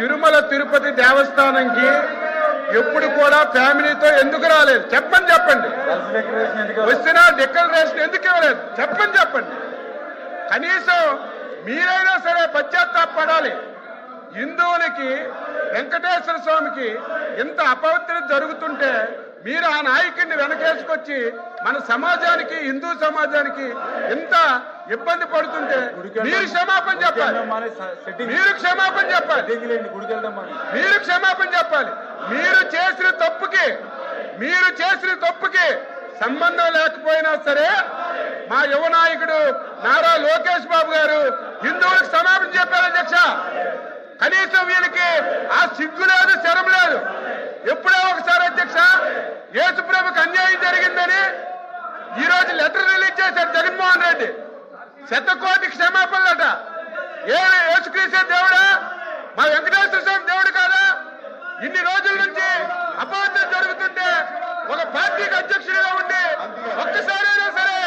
తిరుమల తిరుపతి దేవస్థానంకి ఎప్పుడు కూడా ఫ్యామిలీతో ఎందుకు రాలేదు చెప్పండి. వచ్చినా డిక్లరేషన్ ఎందుకు ఇవ్వలేదు చెప్పండి. కనీసం మీరైనా సరే పశ్చాత్తాపడాలి. హిందువులకి వెంకటేశ్వర స్వామికి ఇంత అపవిత్రత జరుగుతుంటే మీరు ఆ నాయకుడిని వెనకేసుకొచ్చి మన సమాజానికి హిందూ సమాజానికి ఇంత ఇబ్బంది పడుతుంటే మీరు క్షమాపణ చెప్పాలి. మీరు క్షమాపణ చెప్పాలి. మీరు చేసిన తప్పుకి సంబంధం లేకపోయినా సరే మా యువ నాయకుడు నారా లోకేష్ బాబు గారు హిందువులకు క్షమాపణ చెప్పారు అధ్యక్ష. కనీసం వీళ్ళకి ఆ సిగ్గు లేదు, శరం లేదు. ఎప్పుడో ఒకసారి అధ్యక్ష యేసుప్రభుకి అన్యాయం జరిగిందని ఈ రోజు లెటర్ రిలీజ్ చేశారు జగన్మోహన్ రెడ్డి. 100,000,000 క్షమాపణలట. యేసుక్రీస్తు దేవుడా, మా వెంకటేశ్వర స్వామి దేవుడు కాదా? ఇన్ని రోజుల నుంచి అపవిత్రం జరుగుతుంటే ఒక పార్టీకి అధ్యక్షుడిగా ఉండి ఒక్కసారైనా సరే